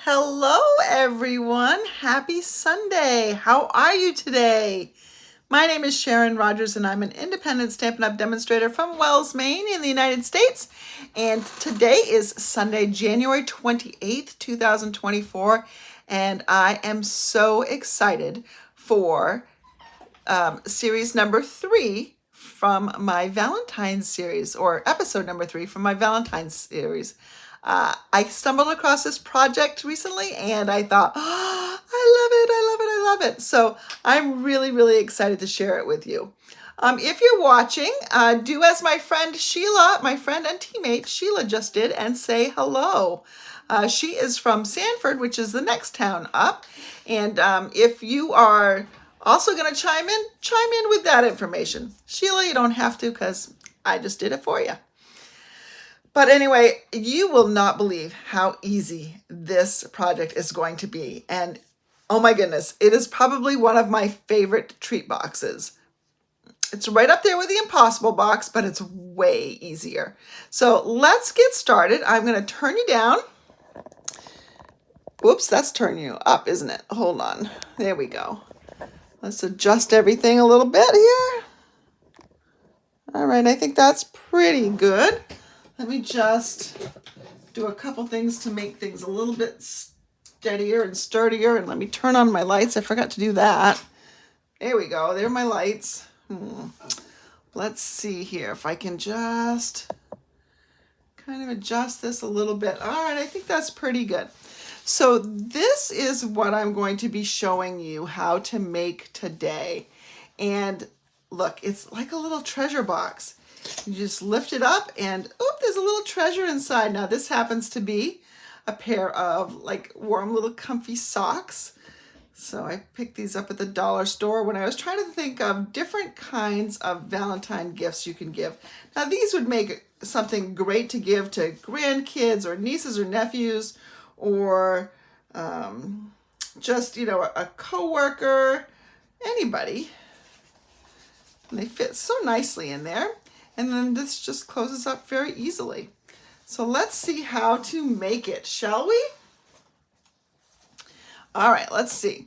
Hello, everyone. Happy Sunday. How are you today? My name is Sharon Rogers, and I'm an independent Stampin' Up! Demonstrator from Wells, Maine, in the United States. And today is Sunday, January 28th, 2024, and I am so excited for series number 3 from my Valentine's series, or episode number 3 from my Valentine's series. I stumbled across this project recently and I thought, oh, I love it. So I'm really excited to share it with you. If you're watching, do as my friend Sheila, my friend and teammate Sheila just did, and say hello. She is from Sanford, which is the next town up. And if you are also going to chime in with that information. Sheila, you don't have to because I just did it for you. But anyway, you will not believe how easy this project is going to be. And oh my goodness, it is probably one of my favorite treat boxes. It's right up there with the Impossible box, but it's way easier. So let's get started. I'm going to turn you down. Whoops, that's turning you up, isn't it? Hold on. There we go. Let's adjust everything a little bit here. All right, I think that's pretty good. Let me just do a couple things to make things a little bit steadier and sturdier. And let me turn on my lights. I forgot to do that. There we go. There are my lights. Let's see here if I can just kind of adjust this a little bit. All right, I think that's pretty good. So this is what I'm going to be showing you how to make today. And look, it's like a little treasure box. You just lift it up and oop, there's a little treasure inside. Now this happens to be a pair of like warm little comfy socks. So I picked these up at the dollar store when I was trying to think of different kinds of Valentine gifts you can give. Now these would make something great to give to grandkids or nieces or nephews, or just, a coworker, anybody. And they fit so nicely in there. And then this just closes up very easily. So let's see how to make it, shall we? All right, let's see.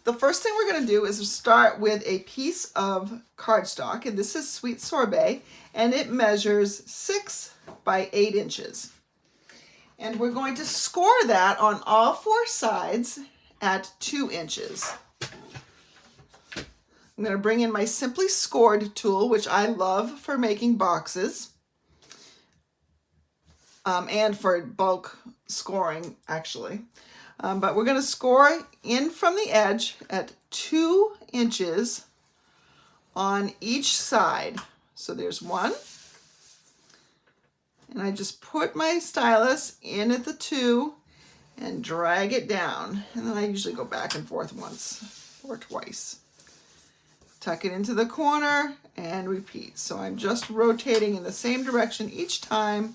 The first thing we're going to do is start with a piece of cardstock, and this is Sweet Sorbet, and it measures 6 by 8 inches. And we're going to score that on all 4 sides at 2 inches. I'm going to bring in my Simply Scored tool, which I love for making boxes and for bulk scoring, actually. But we're going to score in from the edge at 2 inches on each side. So there's 1. And I just put my stylus in at the 2 and drag it down. And then I usually go back and forth once or twice. Tuck it into the corner and repeat. So I'm just rotating in the same direction each time.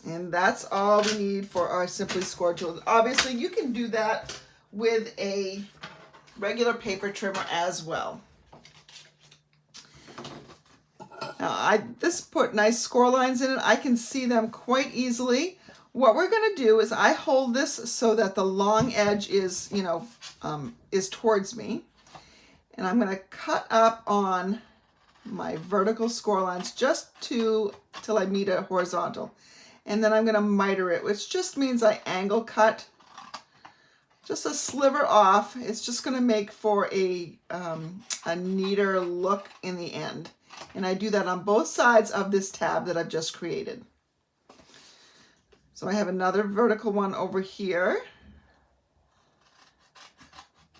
And that's all we need for our Simply Scored tool. Obviously, you can do that with a regular paper trimmer as well. Now, this put nice score lines in it. I can see them quite easily. What we're going to do is I hold this so that the long edge is, is towards me. And I'm going to cut up on my vertical score lines just till I meet a horizontal. And then I'm going to miter it, which just means I angle cut just a sliver off. It's just going to make for a neater look in the end. And I do that on both sides of this tab that I've just created. So I have another vertical one over here.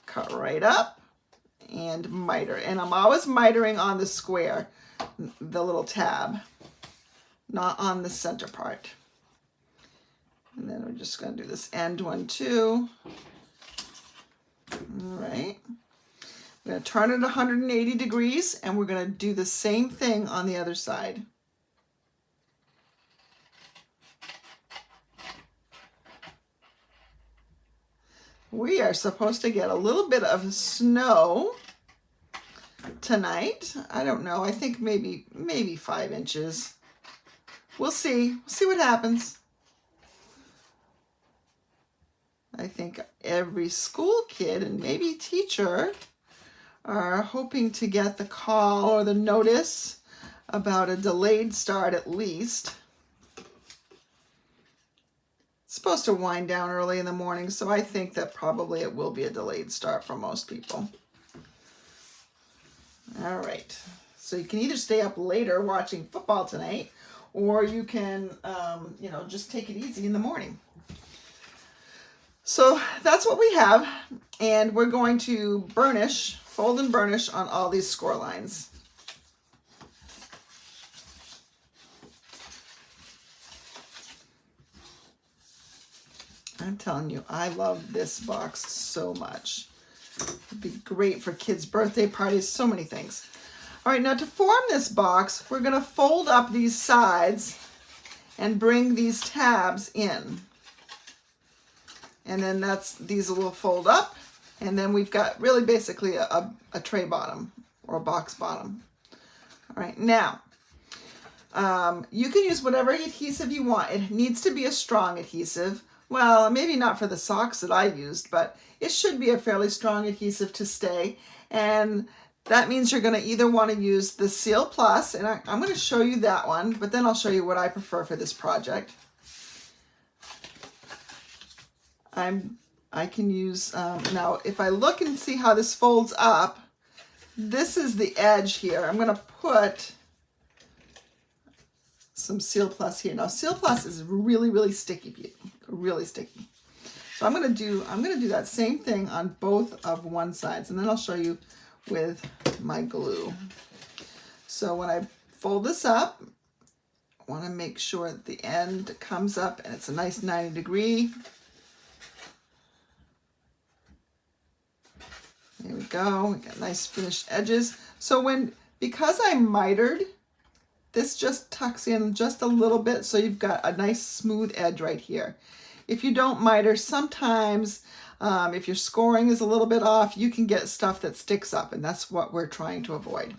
Cut right up and miter. And I'm always mitering on the square, the little tab, not on the center part. And then we're just going to do this end one too. All right. I'm going to turn it 180 degrees and we're going to do the same thing on the other side. We are supposed to get a little bit of snow tonight. I don't know. I think maybe 5 inches. We'll see. We'll see what happens. I think every school kid and maybe teacher are hoping to get the call or the notice about a delayed start at least. It's supposed to wind down early in the morning, so I think that probably it will be a delayed start for most people. All right, so you can either stay up later watching football tonight, or you can, just take it easy in the morning. So that's what we have, and we're going to burnish, fold and burnish on all these score lines. I'm telling you, I love this box so much. It'd be great for kids' birthday parties, so many things. All right, now to form this box, we're going to fold up these sides and bring these tabs in. And then these will fold up, and then we've got really basically a tray bottom or a box bottom. All right, now you can use whatever adhesive you want. It needs to be a strong adhesive. Well, maybe not for the socks that I used, but it should be a fairly strong adhesive to stay. And that means you're going to either want to use the Seal Plus, and I'm going to show you that one, but then I'll show you what I prefer for this project. I can use, now if I look and see how this folds up, this is the edge here. I'm going to put some Seal Plus here. Now Seal Plus is really, really sticky, really sticky. So I'm going to do that same thing on both of one sides, and then I'll show you with my glue. So when I fold this up, I want to make sure that the end comes up and it's a nice 90 degree. There we go. We got nice finished edges. So because I mitered, this just tucks in just a little bit, so you've got a nice smooth edge right here. If you don't miter, sometimes if your scoring is a little bit off, you can get stuff that sticks up, and that's what we're trying to avoid.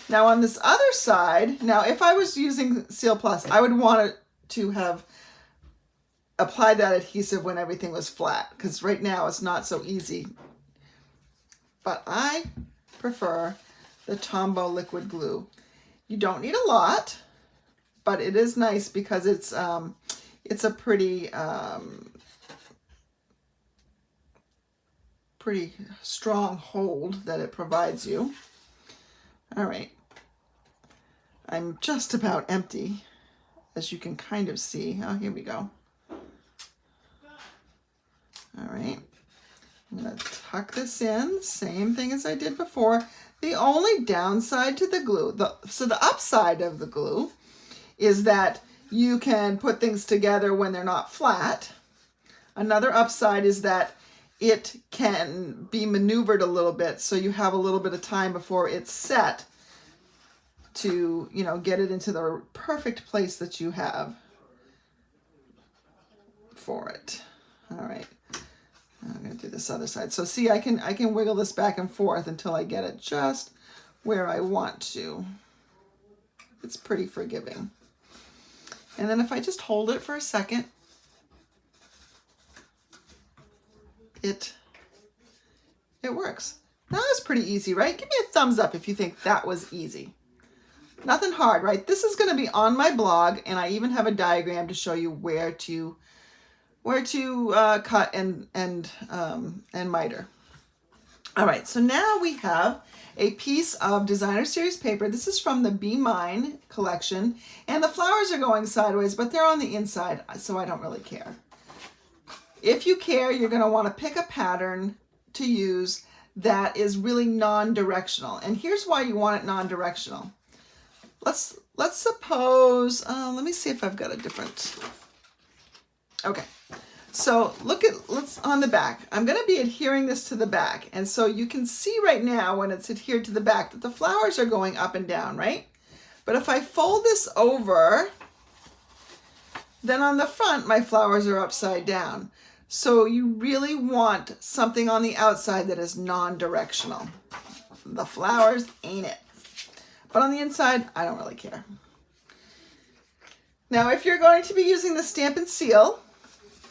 Now on this other side, now if I was using Seal Plus, I would want it to have applied that adhesive when everything was flat, because right now it's not so easy. But I prefer the Tombow liquid glue. You don't need a lot, but it is nice because it's a pretty strong hold that it provides you. All right, I'm just about empty, as you can kind of see. Oh, here we go. All right. I'm going to tuck this in, same thing as I did before. The only downside to the glue, so the upside of the glue is that you can put things together when they're not flat. Another upside is that it can be maneuvered a little bit, so you have a little bit of time before it's set to, get it into the perfect place that you have for it. All right. I'm going to do this other side. So see, I can wiggle this back and forth until I get it just where I want to. It's pretty forgiving. And then if I just hold it for a second, it works. Now that's pretty easy, right? Give me a thumbs up if you think that was easy. Nothing hard, right? This is going to be on my blog, and I even have a diagram to show you where to cut and miter. All right, so now we have a piece of designer series paper. This is from the Be Mine collection, and the flowers are going sideways, but they're on the inside, so I don't really care. If you care, you're going to want to pick a pattern to use that is really non-directional, and here's why you want it non-directional. Let's suppose, let me see if I've got a different. Okay, so let's on the back. I'm going to be adhering this to the back. And so you can see right now when it's adhered to the back that the flowers are going up and down, right? But if I fold this over, then on the front, my flowers are upside down. So you really want something on the outside that is non-directional. The flowers ain't it. But on the inside, I don't really care. Now, if you're going to be using the Stamp and Seal,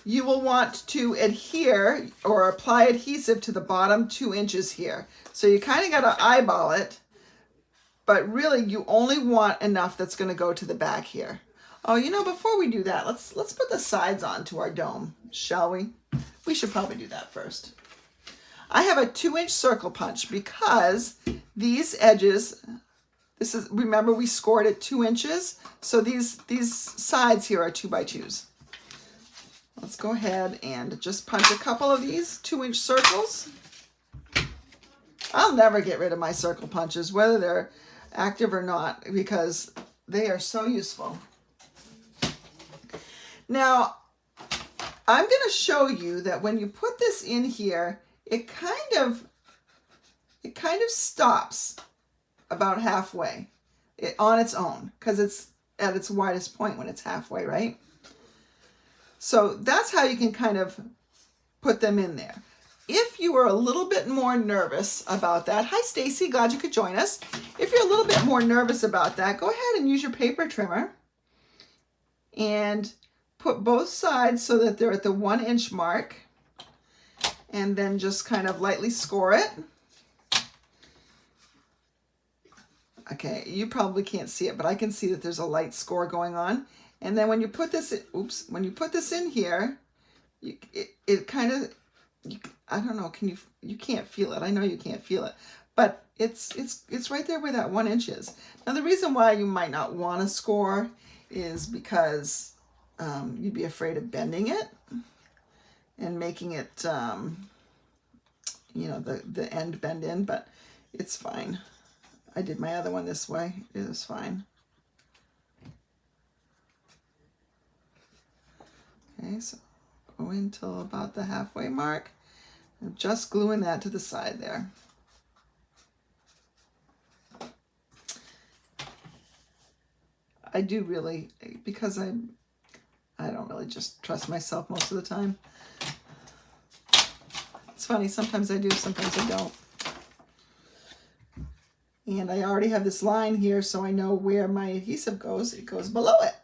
you will want to adhere or apply adhesive to the bottom 2 inches here. So you kind of got to eyeball it, but really you only want enough that's going to go to the back here. Oh, you know, before we do that, let's put the sides on to our dome, shall we? We should probably do that first. I have a 2-inch circle punch because these edges, this is, remember we scored at 2 inches, so these sides here are 2 by 2s. Let's go ahead and just punch a couple of these 2-inch circles. I'll never get rid of my circle punches, whether they're active or not, because they are so useful. Now, I'm going to show you that when you put this in here, it kind of stops about halfway on its own, because it's at its widest point when it's halfway, right? So that's how you can kind of put them in there. If you were a little bit more nervous about that, hi Stacy, glad you could join us. If you're a little bit more nervous about that, go ahead and use your paper trimmer and put both sides so that they're at the 1-inch mark, and then just kind of lightly score it. Okay, you probably can't see it, but I can see that there's a light score going on. And then when you put this in, when you put this in here, it kind of, I don't know, you can't feel it. I know you can't feel it, but it's right there where that 1 inch is. Now the reason why you might not want to score is because you'd be afraid of bending it and making it, you know, the end bend in, but it's fine. I did my other one this way. It was fine. Okay, so go until about the halfway mark. I'm just gluing that to the side there. I do really, because I don't really just trust myself most of the time. It's funny, sometimes I do, sometimes I don't. And I already have this line here, so I know where my adhesive goes. It goes below it.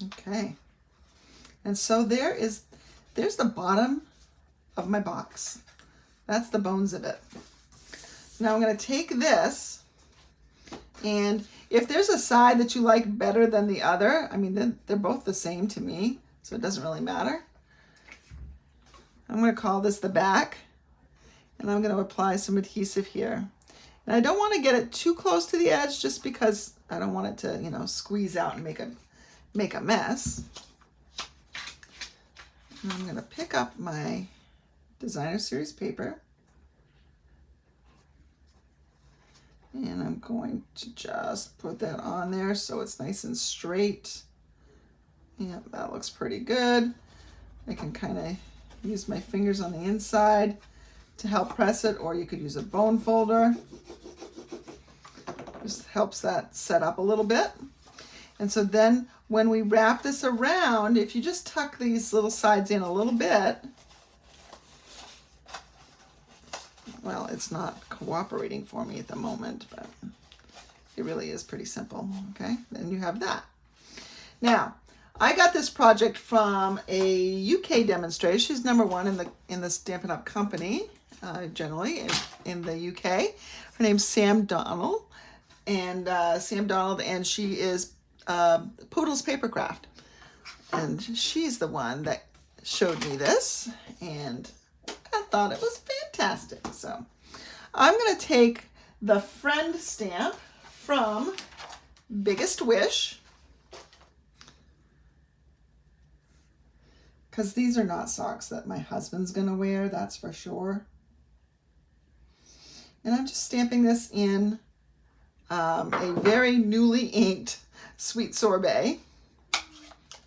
Okay. And so there's the bottom of my box. That's the bones of it. Now I'm going to take this, and if there's a side that you like better than the other, I mean, they're both the same to me, so it doesn't really matter. I'm going to call this the back, and I'm going to apply some adhesive here. And I don't want to get it too close to the edge just because I don't want it to, you know, squeeze out and make a mess. And I'm going to pick up my Designer Series paper, and I'm going to just put that on there so it's nice and straight. Yeah, that looks pretty good. I can kind of use my fingers on the inside to help press it, or you could use a bone folder. Just helps that set up a little bit. And so then when we wrap this around, if you just tuck these little sides in a little bit, well, it's not cooperating for me at the moment, but it really is pretty simple. Okay, then you have that. Now, I got this project from a UK demonstrator. She's #1 in the Stampin' Up! Company, generally in the UK. Her name's Sam Donald, and and she is PootlesPapercraft, and she's the one that showed me this, and I thought it was fantastic. So I'm going to take the friend stamp from Biggest Wish, because these are not socks that my husband's going to wear, that's for sure. And I'm just stamping this in a very newly inked Sweet Sorbet.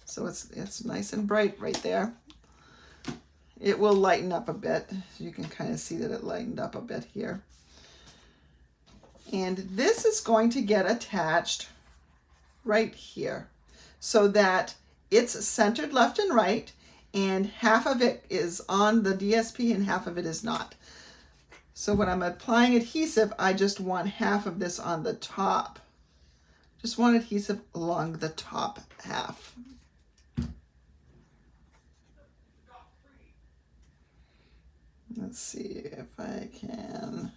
So it's nice and bright right there. It will lighten up a bit. You can kind of see that it lightened up a bit here. And this is going to get attached right here so that it's centered left and right, and half of it is on the DSP and half of it is not. So when I'm applying adhesive, I just want half of this on the top. Just want adhesive along the top half. Let's see if I can.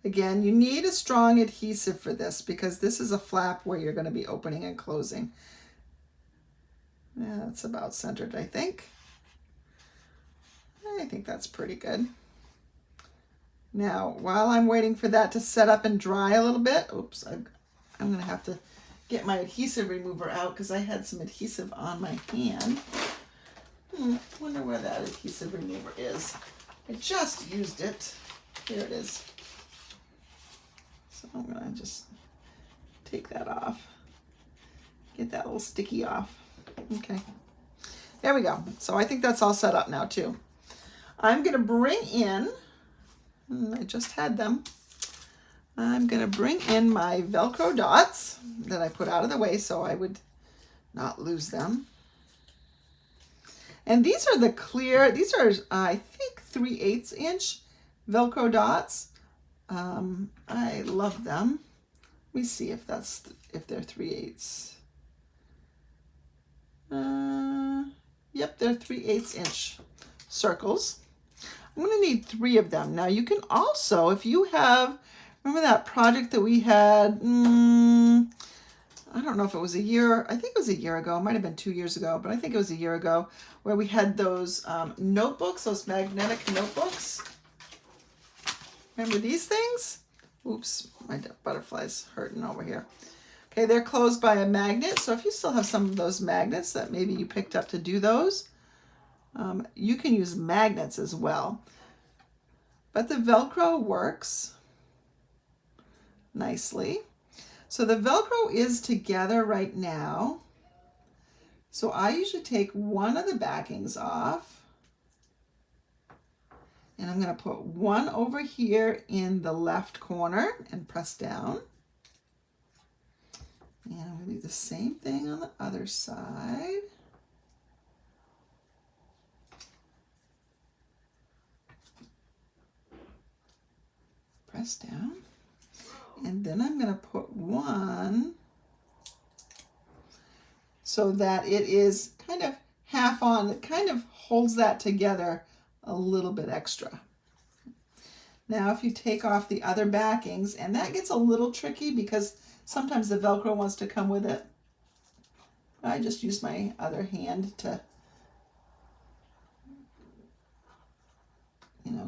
Again, you need a strong adhesive for this because this is a flap where you're going to be opening and closing. Yeah, that's about centered, I think. I think that's pretty good. Now, while I'm waiting for that to set up and dry a little bit, oops, I'm going to have to get my adhesive remover out because I had some adhesive on my hand. Wonder where that adhesive remover is. I just used it. Here it is. So I'm going to just take that off. Get that little sticky off. Okay. There we go. So I think that's all set up now too. I'm going to bring in, I just had them. I'm going to bring in my Velcro dots that I put out of the way so I would not lose them. And these are the clear, these are, I think, 3/8 inch Velcro dots. I love them. Let me see if they're 3/8. Yep, they're 3/8 inch circles. I'm going to need 3 of them. Now you can also, if you have, remember that project that we had, I don't know if it was a year, I think it was a year ago, it might have been 2 years ago, but I think it was a year ago, where we had those notebooks, those magnetic notebooks. Remember these things? Oops, my butterfly's hurting over here. Okay, they're closed by a magnet, so if you still have some of those magnets that maybe you picked up to do those, you can use magnets as well. But the Velcro works nicely. So the Velcro is together right now. So I usually take one of the backings off. And I'm going to put one over here in the left corner and press down. And I'm going to do the same thing on the other side. Press down. And then I'm going to put one so that it is kind of half on. It kind of holds that together a little bit extra. Now if you take off the other backings, and that gets a little tricky because sometimes the Velcro wants to come with it. I just use my other hand to,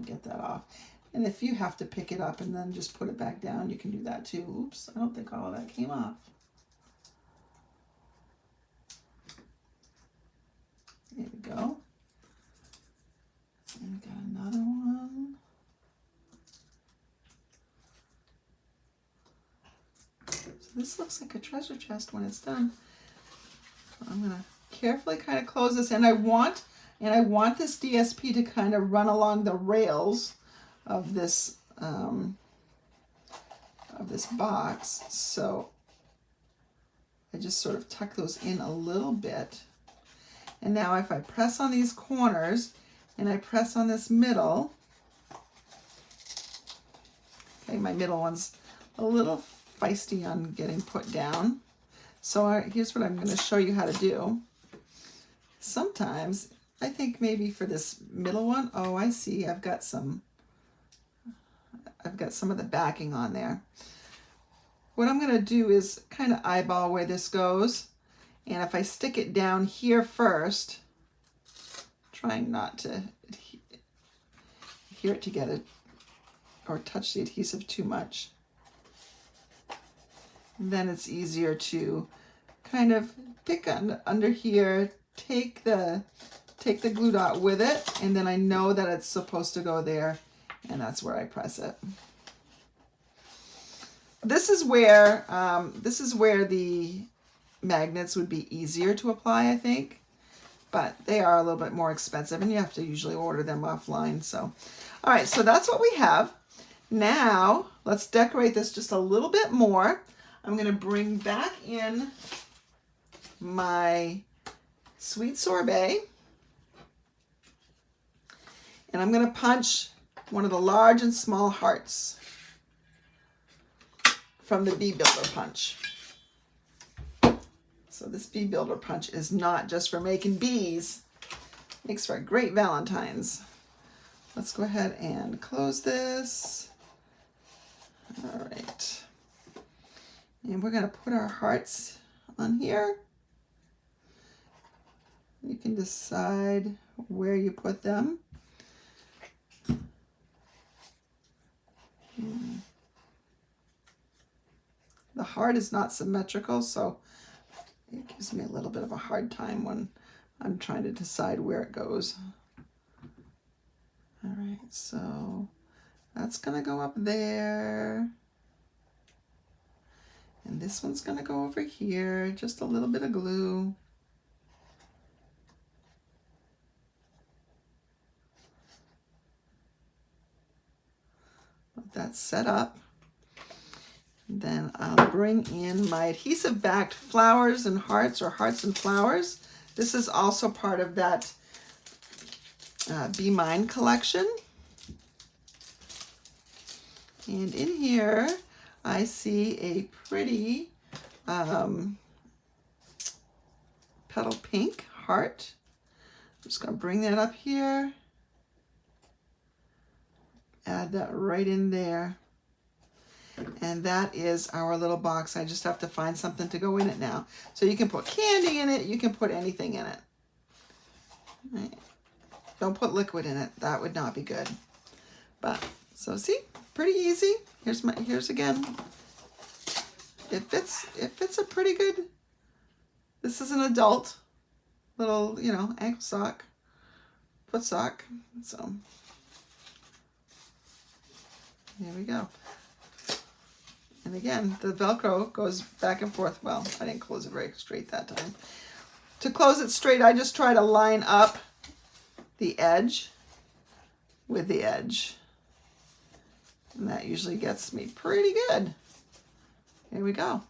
get that off. And if you have to pick it up and then just put it back down, you can do that too. Oops, I don't think all of that came off. There we go. And we got another one. So this looks like a treasure chest when it's done. So I'm going to carefully kind of close this, and I want this DSP to kind of run along the rails of this box. So I just sort of tuck those in a little bit. And now if I press on these corners and I press on this middle, okay, my middle one's a little feisty on getting put down. So here's what I'm going to show you how to do. Sometimes I think maybe for this middle one, oh, I see, I've got some of the backing on there. What I'm going to do is kind of eyeball where this goes. And if I stick it down here first, trying not to adhere it together or touch the adhesive too much, then it's easier to kind of pick under here, take the glue dot with it, and then I know that it's supposed to go there, and that's where I press it. This is where the magnets would be easier to apply, I think, but they are a little bit more expensive, and you have to usually order them offline. So, all right, so that's what we have. Now let's decorate this just a little bit more. I'm going to bring back in my sweet sorbet. And I'm going to punch one of the large and small hearts from the Bee Builder punch. So this Bee Builder punch is not just for making bees. It makes for a great Valentine's. Let's go ahead and close this. All right. And we're going to put our hearts on here. You can decide where you put them. The heart is not symmetrical, so it gives me a little bit of a hard time when I'm trying to decide where it goes. All right, so that's gonna go up there. And this one's gonna go over here, just a little bit of glue. Let that set up. Then I'll bring in my adhesive backed flowers and hearts, or hearts and flowers. This is also part of that Be Mine collection. And in here, I see a pretty petal pink heart. I'm just going to bring that up here. Add that right in there. And that is our little box. I just have to find something to go in it now. So you can put candy in it. You can put anything in it. Right. Don't put liquid in it. That would not be good. But, so see, pretty easy. Here's again. It fits a pretty good, this is an adult little, ankle sock, foot sock. So, here we go. And again, the Velcro goes back and forth. Well, I didn't close it very straight that time. To close it straight, I just try to line up the edge with the edge. And that usually gets me pretty good. Here we go.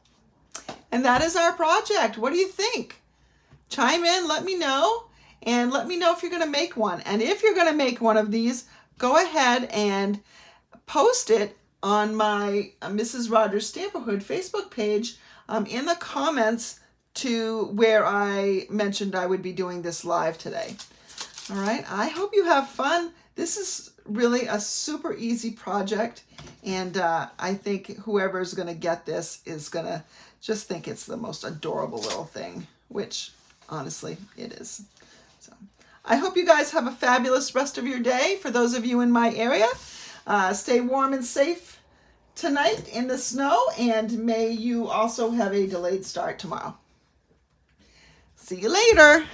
And that is our project. What do you think? Chime in, let me know, and let me know if you're going to make one. And if you're going to make one of these, go ahead and post it on my Mrs. Rogers Stamperhood Facebook page in the comments to where I mentioned I would be doing this live today. All right, I hope you have fun. This is really a super easy project, and I think whoever's going to get this is going to just think it's the most adorable little thing, which honestly it is. So I hope you guys have a fabulous rest of your day. For those of you in my area, stay warm and safe tonight in the snow, and may you also have a delayed start tomorrow. See you later.